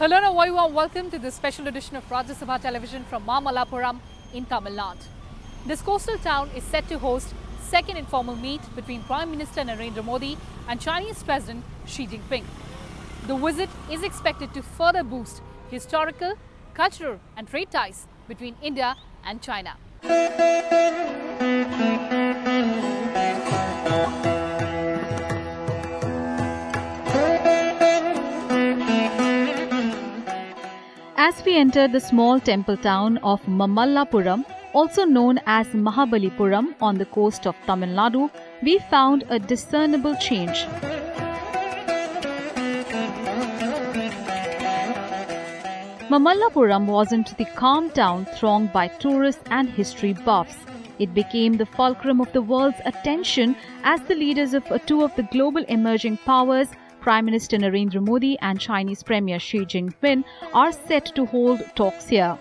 Hello and a very warm welcome to this special edition of Rajya Sabha Television from Mamallapuram in Tamil Nadu. This coastal town is set to host second informal meet between Prime Minister Narendra Modi and Chinese President Xi Jinping. The visit is expected to further boost historical, cultural and trade ties between India and China. As we enter the small temple town of Mamallapuram, also known as Mahabalipuram on the coast of Tamil Nadu, we found a discernible change. Mamallapuram wasn't the calm town thronged by tourists and history buffs. It became the fulcrum of the world's attention as the leaders of two of the global emerging powers, Prime Minister Narendra Modi and Chinese Premier Xi Jinping, are set to hold talks here.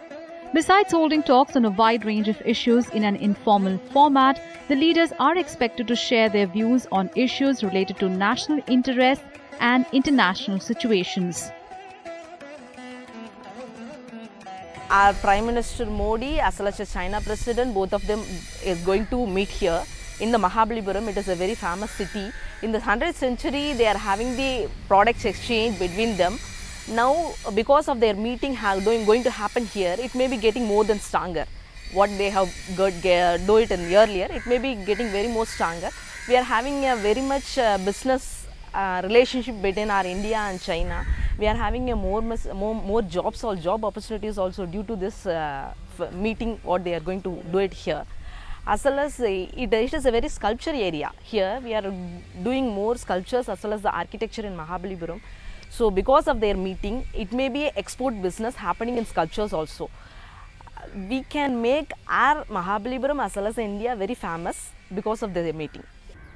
Besides holding talks on a wide range of issues in an informal format, the leaders are expected to share their views on issues related to national interests and international situations. Our Prime Minister Modi as well as the China President, both of them is going to meet here in the Mahabalipuram. It is a very famous city. In the 100th century, they are having the products exchange between them. Now, because of their meeting going to happen here, it may be getting more than stronger. What they have do it in earlier, it may be getting very more stronger. We are having a very much business relationship between our India and China. We are having a more jobs or job opportunities also due to this meeting. What they are going to do it here. As well as it is a very sculpture area. Here we are doing more sculptures as well as the architecture in Mahabalipuram. So because of their meeting, it may be an export business happening in sculptures also. We can make our Mahabalipuram as well as India very famous because of their meeting.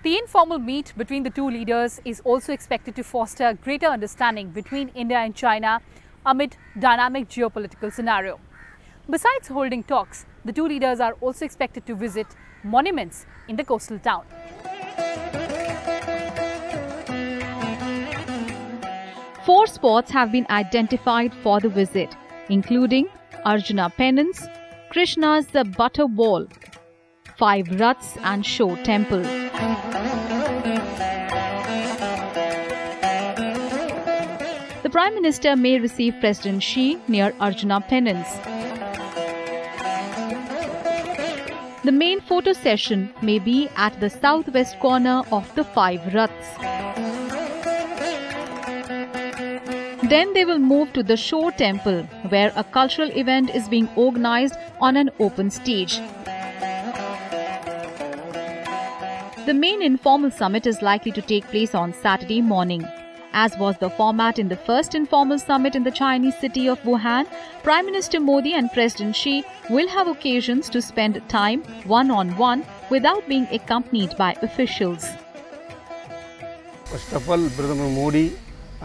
The informal meet between the two leaders is also expected to foster greater understanding between India and China amid dynamic geopolitical scenario. Besides holding talks, the two leaders are also expected to visit monuments in the coastal town. Four spots have been identified for the visit, including Arjuna Penance, Krishna's Butter Ball, 5 Raths and Show Temple. The Prime Minister may receive President Xi near Arjuna Penance. The main photo session may be at the southwest corner of the 5 Raths. Then they will move to the Show Temple, where a cultural event is being organized on an open stage. The main informal summit is likely to take place on Saturday morning. As was the format in the first informal summit in the Chinese city of Wuhan, Prime Minister Modi and President Xi will have occasions to spend time one-on-one without being accompanied by officials. First of all, President Modi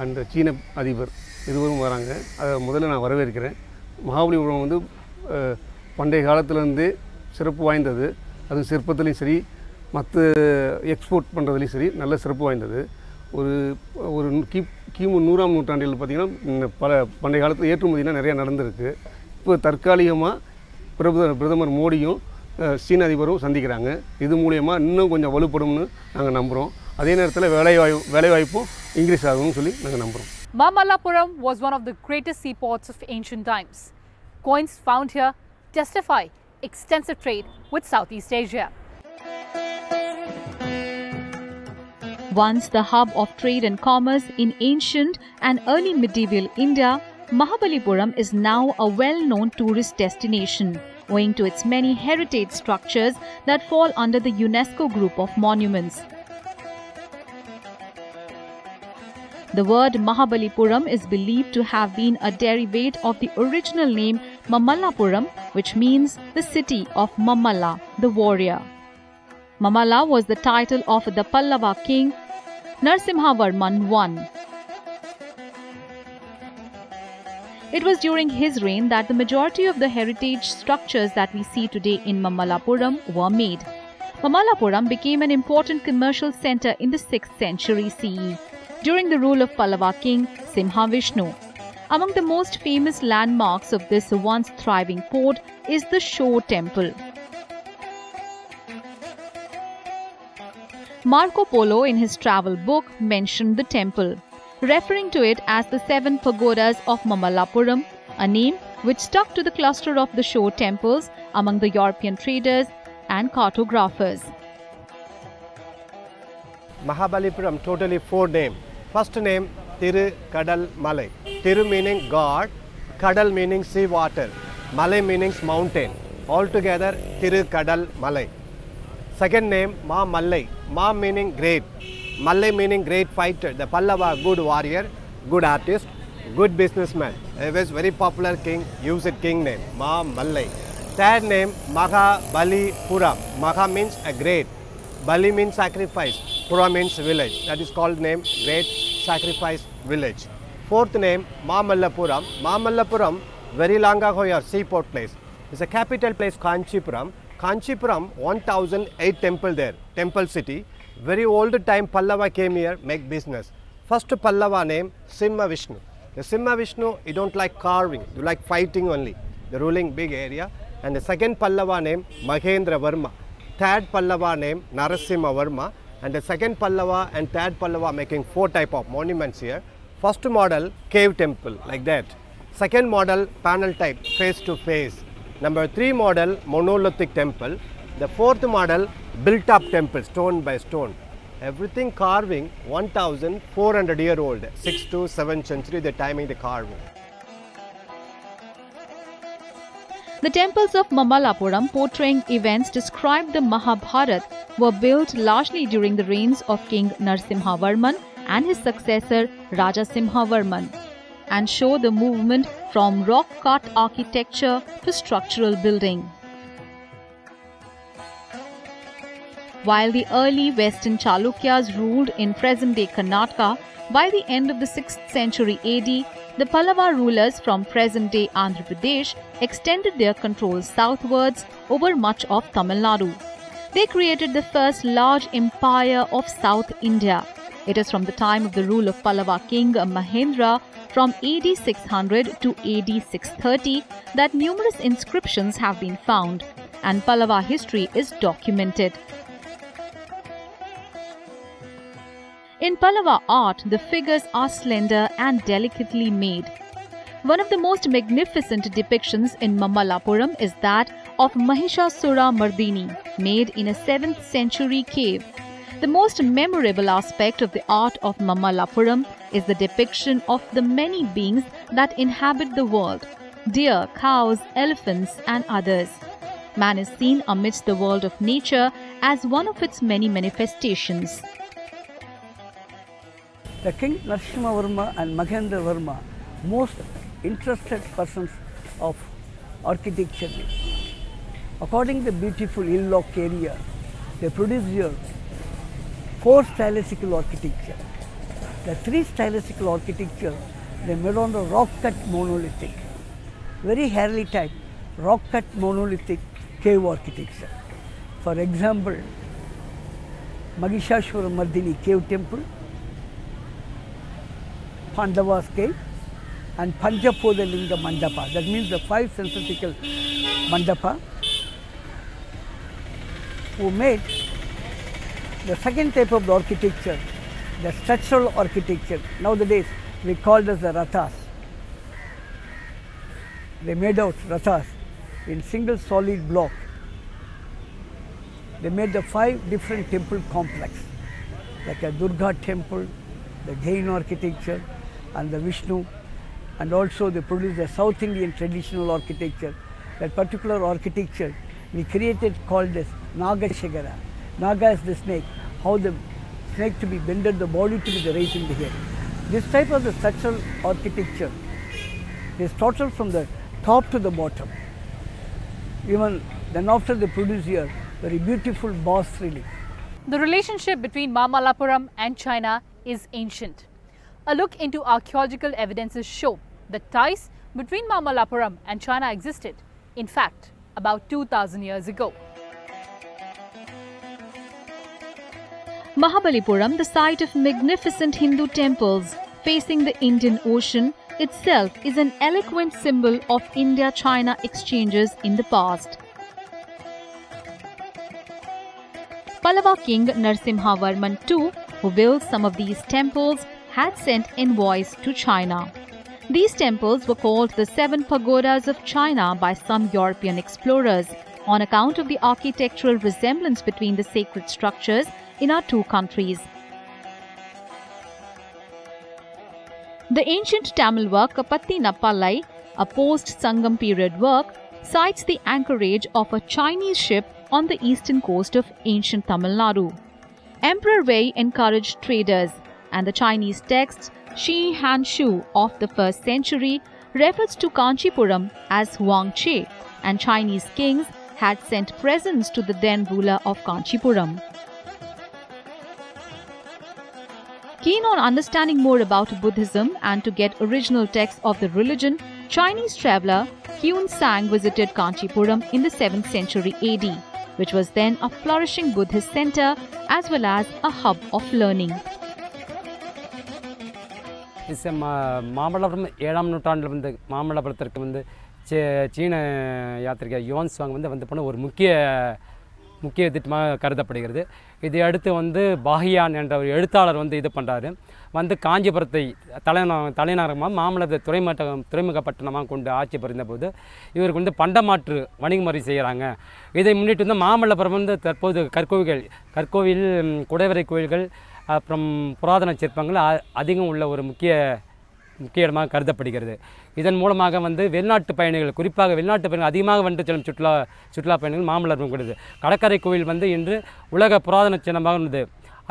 and China அதிபர் இருவரும் வராங்க. அதை முதல்ல நான் வரவேற்கிறேன். மகாபலிபுரம் வந்து பண்டைய காலத்திலிருந்து சிறப்பு வாய்ந்தது. அது சிற்பத்திலும் சரி, மற்ற எக்ஸ்போர்ட் பண்ணுறதுலையும் சரி நல்ல சிறப்பு வாய்ந்தது. ஒரு கிமு 100ஆம் நூற்றாண்டில் பார்த்திங்கன்னா பல பண்டைய காலத்தில் ஏற்றுமதினா நிறையா நடந்திருக்கு. இப்போ தற்காலிகமாக பிரதமர் மோடியும் சீன அதிபரும் சந்திக்கிறாங்க. இது மூலமா இன்னும் கொஞ்சம் வலுப்படும்னு நாங்கள் நம்புகிறோம். அதே நேரத்தில் வேலைவாய்ப்பும் இன்க்ரீஸ் ஆகும்னு சொல்லி நாங்கள் நம்புகிறோம். Mamallapuram was one of the greatest seaports of ancient times. Coins found here testify extensive trade with Southeast Asia. Once the hub of trade and commerce in ancient and early medieval India, Mahabalipuram is now a well-known tourist destination, owing to its many heritage structures that fall under the UNESCO group of monuments. The word Mahabalipuram is believed to have been a derivate of the original name Mamallapuram, which means the city of Mamalla, the warrior. Mamalla was the title of the Pallava king Narasimhavarman I. It was during his reign that the majority of the heritage structures that we see today in Mamallapuram were made. Mamallapuram became an important commercial center in the 6th century CE during the rule of Pallava king Simhavishnu. Among the most famous landmarks of this once thriving port is the Shore Temple. Marco Polo in his travel book mentioned the temple, referring to it as the 7 pagodas of Mamallapuram, a name which stuck to the cluster of the shore temples among the European traders and cartographers. Mahabalipuram, totally 4 names. First name, Thiru Kadal Malai. Thiru meaning God, Kadal meaning sea water, Malai meaning mountain. Altogether, Thiru Kadal Malai. Second name, Mamallai. Ma meaning great, Mallai meaning great fighter. The Pallava, good warrior, good artist, good businessman. He was very popular king, used king name, Mamallai. Third name, Mahabalipuram. Maha means a great, Bali means sacrifice, Pura means village. That is called name, great sacrifice village. Fourth name, Mamallapuram. Mamallapuram, very long ago your seaport place. It's a capital place, Kanchipuram. Kanchipuram, 1008 temple there, temple city. Very old time Pallava came here, make business. First Pallava name, Simha Vishnu. The Simha Vishnu, you don't like carving, you like fighting only. The ruling big area. And the second Pallava name, Mahendra Varma. Third Pallava name, Narasimha Varma. And the second Pallava and third Pallava making 4 type of monuments here. First model, cave temple, like that. Second model, panel type, face to face. Number 3 model, monolithic temple. The 4th model, built up temple, stone by stone. Everything carving 1400 year old, 6th to 7th century, the timing the carving. The temples of Mamallapuram portraying events described the Mahabharata were built largely during the reigns of King Narasimhavarman and his successor Rajasimhavarman, and show the movement from rock-cut architecture to structural building. While the early Western Chalukyas ruled in present-day Karnataka, by the end of the 6th century AD, the Pallava rulers from present-day Andhra Pradesh extended their control southwards over much of Tamil Nadu. They created the first large empire of South India. It is from the time of the rule of Pallava king Mahendra from AD 600 to AD 630 that numerous inscriptions have been found, and Pallava history is documented. In Pallava art, the figures are slender and delicately made. One of the most magnificent depictions in Mamallapuram is that of Mahishasura Mardini, made in a 7th century cave. The most memorable aspect of the art of Mamallapuram is the depiction of the many beings that inhabit the world: deer, cows, elephants, and others. Man is seen amidst the world of nature as one of its many manifestations. The King Narasimhavarma and Mahendra Varma, most interested persons of architecture. According to the beautiful hill-lock area, they produced here 4 stylistical architecture. The 3 stylistical architecture, they made on the rock-cut monolithic, very hairy type, rock-cut monolithic cave architecture. For example, Mahishasura Mardini cave temple, Pandava's cave, and Panchapodalinga Mandapa. That means the 5 synthetical Mandapa, who made the second type of the architecture, the structural architecture. Nowadays, we call it as the Rathas. They made out Rathas in single solid block. They made the 5 different temple complex, like a Durga temple, the Jain architecture, and the Vishnu, and also they produced the South Indian traditional architecture. That particular architecture we created called as Nagashagara. Naga is the snake, how the snake to be bended, the body to be the raising the head. This type of the structural architecture is total from the top to the bottom. Even then after they produce here very beautiful bas relief. The relationship between Mamallapuram and China is ancient. A look into archaeological evidences show that ties between Mamallapuram and China existed, in fact, about 2000 years ago. Mahabalipuram, the site of magnificent Hindu temples facing the Indian Ocean, itself is an eloquent symbol of India-China exchanges in the past. Pallava king Narasimhavarman II, who built some of these temples, had sent envoys to China. These temples were called the Seven Pagodas of China by some European explorers on account of the architectural resemblance between the sacred structures in our two countries. The ancient Tamil work Kapatti Nappallai, a post-Sangam period work, cites the anchorage of a Chinese ship on the eastern coast of ancient Tamil Nadu. Emperor Wei encouraged traders, and the Chinese text Shi Han Shu of the 1st century refers to Kanchipuram as Huang Che, and Chinese kings had sent presents to the then ruler of Kanchipuram. Keen on understanding more about Buddhism and to get original texts of the religion, Chinese traveller Hyun Sang visited Kanchipuram in the 7th century AD, which was then a flourishing Buddhist centre as well as a hub of learning. It's a Mamallapuram 7th நூற்றாண்டில் வந்து மாமல்லபுரத்திற்கு வந்து சீன யாத்திரிகை Yuan Chwang வந்து போன ஒரு முக்கிய திட்டமாக கருதப்படுகிறது. இதை அடுத்து வந்து பாஹியான் என்ற ஒரு எழுத்தாளர் வந்து இது பண்ணுறாரு. வந்து காஞ்சிபுரத்தை தலைநகரமாக மாமல்லபுரத்தை துறைமுகப்பட்டணமாக கொண்டு ஆட்சி புரிந்தபோது இவருக்கு வந்து பண்டமாற்று வணிகமுறை செய்கிறாங்க. இதை முன்னிட்டு வந்து மாமல்லபுரம் வந்து தற்போது கற்கோவில் குடைவரை கோயில்கள் அப்புறம் புராதன சிற்பங்கள் அதிகம் உள்ள ஒரு முக்கிய இடமாக கருதப்படுகிறது. இதன் மூலமாக வந்து வெளிநாட்டு பயணிகள், குறிப்பாக வெளிநாட்டு பயணிகள் அதிகமாக வந்து செல்லும் சுற்றுலா பயணிகள் மாமல்லபுரம் கூடுது. கடற்கரை கோயில் வந்து இன்று உலக புராதன சின்னமாக இருந்தது.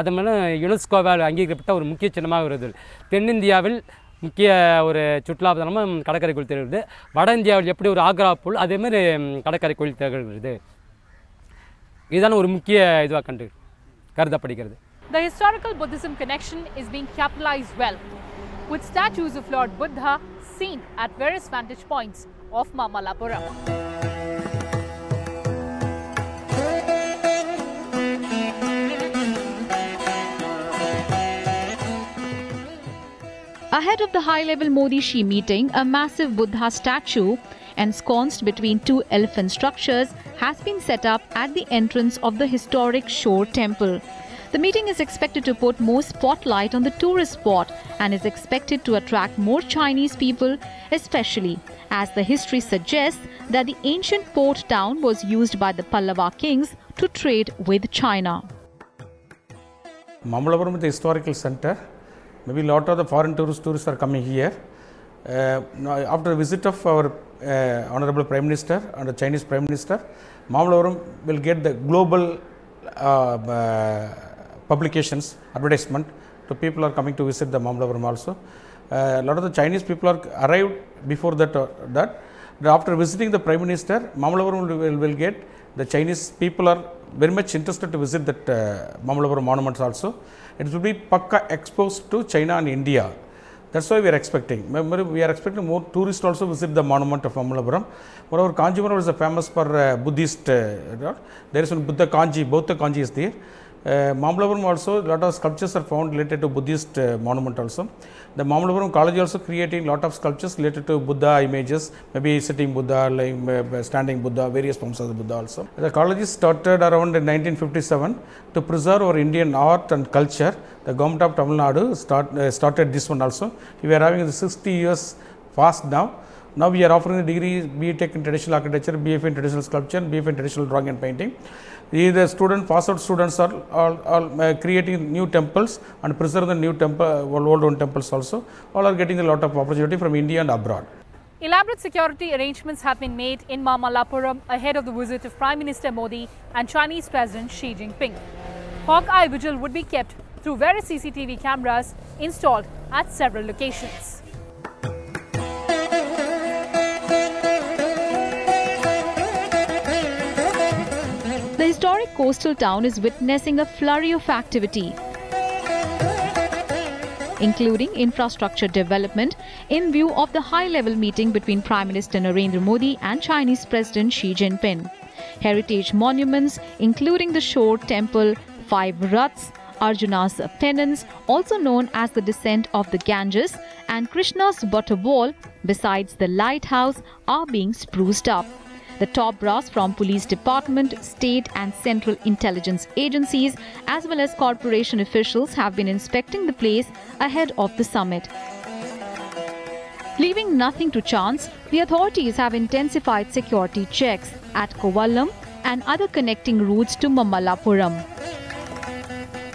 அது மேலே யுனெஸ்கோவால் அங்கீகரிக்கப்பட்ட ஒரு முக்கிய சின்னமாக வருது. தென்னிந்தியாவில் முக்கிய ஒரு சுற்றுலாத்தலமும் கடற்கரை கோயில் திகழ்கிறது. வட இந்தியாவில் எப்படி ஒரு ஆக்ரா புல் அதேமாதிரி கடற்கரை கோயில் திகழ்கிறது. இதுதான் ஒரு முக்கிய இதுவாக கருதப்படுகிறது. The historical Buddhism connection is being capitalized well, with statues of Lord Buddha seen at various vantage points of Mamallapuram. Ahead of the high-level Modi-Xi meeting, a massive Buddha statue ensconced between two elephant structures has been set up at the entrance of the historic Shore Temple. The meeting is expected to put more spotlight on the tourist spot and is expected to attract more Chinese people, especially as the history suggests that the ancient port town was used by the Pallava kings to trade with China. Mamallapuram is a historical center. Maybe a lot of the foreign tourists are coming here. After the visit of our Honorable Prime Minister and the Chinese Prime Minister, Mamallapuram will get the global publications, advertisement. So people are coming to visit the Mamallapuram also. A lot of the Chinese people are arrived before that. After visiting the Prime Minister, Mamallapuram will get the Chinese people are very much interested to visit that Mamallapuram monuments also. It will be pakka exposed to China and India. That's why we are expecting. We are expecting more tourists also visit the monument of Mamallapuram. Moreover, Kanchipuram is famous for Buddhist. There is one Buddha Kanchi is there. Mamallapuram also, a lot of sculptures are found related to Buddhist monument also. The Mamallapuram college also creating lot of sculptures related to Buddha images, maybe sitting Buddha, like standing Buddha, various forms of the Buddha also. The college is started around 1957 to preserve our Indian art and culture. The government of Tamil Nadu started this one also. We are having the 60 years fast now. Now we are offering the degree B.Tech in traditional architecture, B.F. in traditional sculpture, B.F. in traditional drawing and painting. The pass out students are creating new temples and preserve the new old temples also. All are getting a lot of opportunity from India and abroad. Elaborate security arrangements have been made in Mamallapuram ahead of the visit of Prime Minister Modi and Chinese President Xi Jinping. Hawk-eye vigil would be kept through various CCTV cameras installed at several locations. The historic coastal town is witnessing a flurry of activity, including infrastructure development in view of the high-level meeting between Prime Minister Narendra Modi and Chinese President Xi Jinping. Heritage monuments, including the Shore Temple, 5 Raths, Arjuna's penance, also known as the descent of the Ganges, and Krishna's butterball, besides the lighthouse, are being spruced up. The top brass from police department, state and central intelligence agencies as well as corporation officials have been inspecting the place ahead of the summit. Leaving nothing to chance, the authorities have intensified security checks at Kovalam and other connecting routes to Mamallapuram,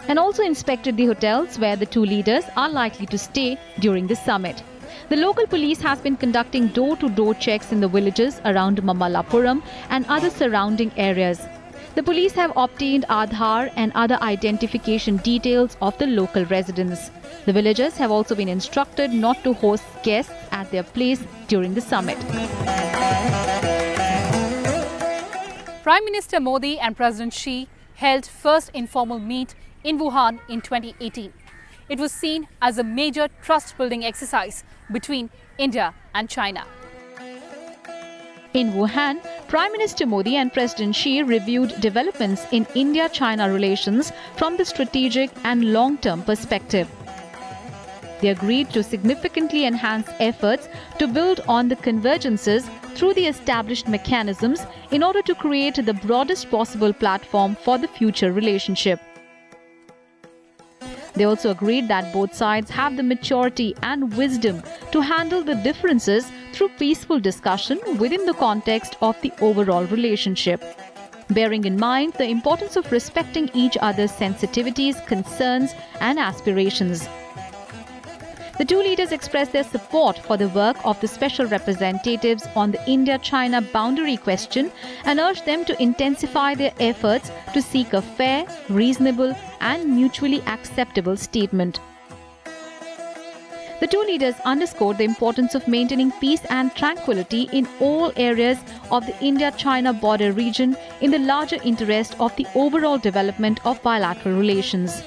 and also inspected the hotels where the two leaders are likely to stay during the summit. The local police has been conducting door-to-door checks in the villages around Mamallapuram and other surrounding areas. The police have obtained Aadhaar and other identification details of the local residents. The villagers have also been instructed not to host guests at their place during the summit. Prime Minister Modi and President Xi held first informal meet in Wuhan in 2018. It was seen as a major trust-building exercise between India and China. In Wuhan, Prime Minister Modi and President Xi reviewed developments in India-China relations from the strategic and long-term perspective. They agreed to significantly enhance efforts to build on the convergences through the established mechanisms in order to create the broadest possible platform for the future relationship. They also agreed that both sides have the maturity and wisdom to handle the differences through peaceful discussion within the context of the overall relationship, bearing in mind the importance of respecting each other's sensitivities, concerns, and aspirations. The two leaders expressed their support for the work of the special representatives on the India-China boundary question and urged them to intensify their efforts to seek a fair, reasonable, and mutually acceptable statement. The two leaders underscored the importance of maintaining peace and tranquility in all areas of the India-China border region in the larger interest of the overall development of bilateral relations.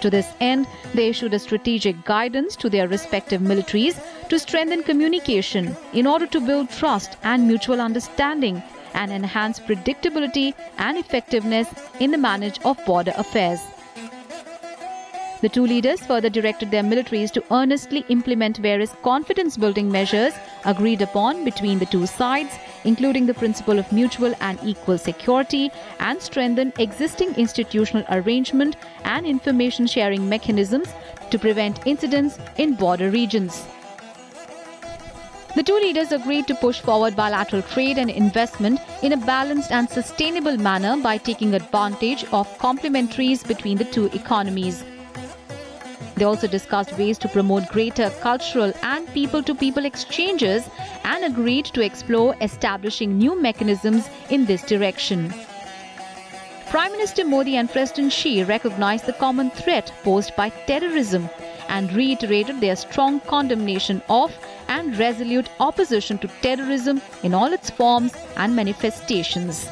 To this end, they issued a strategic guidance to their respective militaries to strengthen communication in order to build trust and mutual understanding and enhance predictability and effectiveness in the management of border affairs. The two leaders further directed their militaries to earnestly implement various confidence-building measures agreed upon between the two sides, including the principle of mutual and equal security, and strengthen existing institutional arrangement and information sharing mechanisms to prevent incidents in border regions. The two leaders agreed to push forward bilateral trade and investment in a balanced and sustainable manner by taking advantage of complementaries between the two economies. They also discussed ways to promote greater cultural and people-to-people exchanges and agreed to explore establishing new mechanisms in this direction. Prime Minister Modi and President Xi recognized the common threat posed by terrorism and reiterated their strong condemnation of and resolute opposition to terrorism in all its forms and manifestations.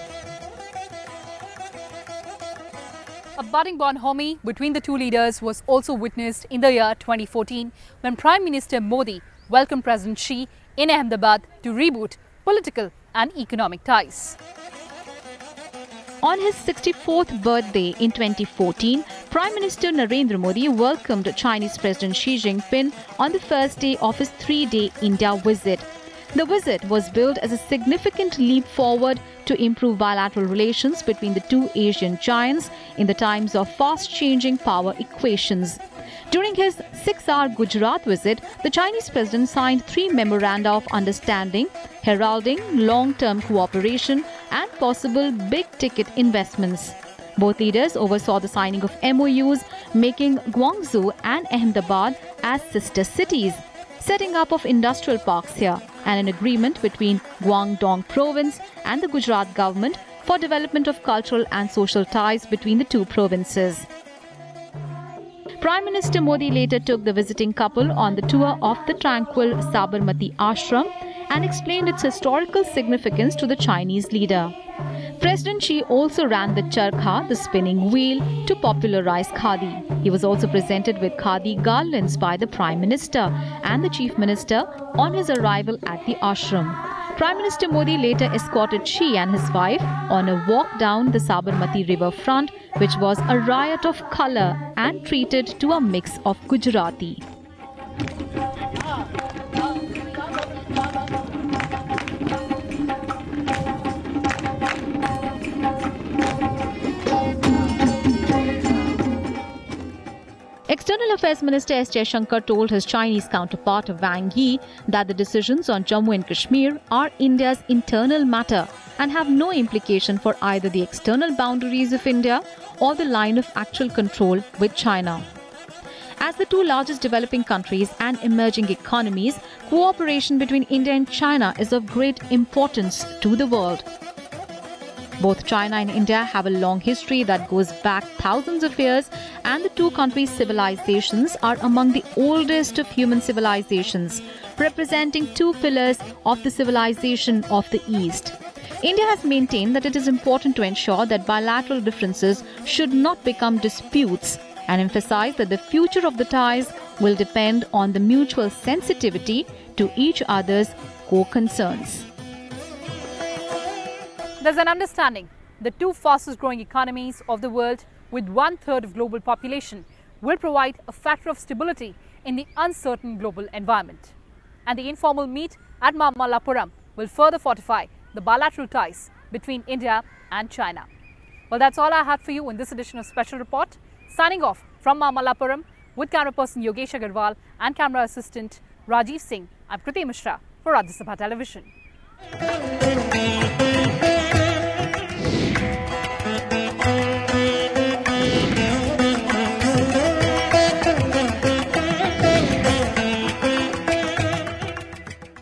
A budding bonhomie between the two leaders was also witnessed in the year 2014 when Prime Minister Modi welcomed President Xi in Ahmedabad to reboot political and economic ties. On his 64th birthday in 2014, Prime Minister Narendra Modi welcomed Chinese President Xi Jinping on the first day of his 3-day India visit. The visit was billed as a significant leap forward to improve bilateral relations between the two Asian giants in the times of fast-changing power equations. During his 6-hour Gujarat visit, the Chinese president signed 3 memoranda of understanding, heralding long-term cooperation and possible big-ticket investments. Both leaders oversaw the signing of MOUs, making Guangzhou and Ahmedabad as sister cities, setting up of industrial parks here, and an agreement between Guangdong province and the Gujarat government for development of cultural and social ties between the two provinces. Prime Minister Modi later took the visiting couple on the tour of the tranquil Sabarmati Ashram and explained its historical significance to the Chinese leader. President Xi also ran the charkha, the spinning wheel, to popularize khadi. He was also presented with khadi garlands by the Prime Minister and the Chief Minister on his arrival at the ashram. Prime Minister Modi later escorted Xi and his wife on a walk down the Sabarmati river front, which was a riot of colour and treated to a mix of Gujarati. External Affairs Minister S. Jaishankar told his Chinese counterpart Wang Yi that the decisions on Jammu and Kashmir are India's internal matter and have no implication for either the external boundaries of India or the line of actual control with China. As the two largest developing countries and emerging economies, cooperation between India and China is of great importance to the world. Both China and India have a long history that goes back thousands of years, and the two countries' civilizations are among the oldest of human civilizations, representing two pillars of the civilization of the East. India has maintained that it is important to ensure that bilateral differences should not become disputes, and emphasized that the future of the ties will depend on the mutual sensitivity to each other's core concerns. There's an understanding the two fastest growing economies of the world, with 1/3 of global population, will provide a factor of stability in the uncertain global environment. And the informal meet at Mamallapuram will further fortify the bilateral ties between India and China. Well, that's all I had for you in this edition of Special Report. Signing off from Mamallapuram with camera person Yogesh Agarwal and camera assistant Rajiv Singh, I'm KRITI MISHRA for Rajya Sabha Television.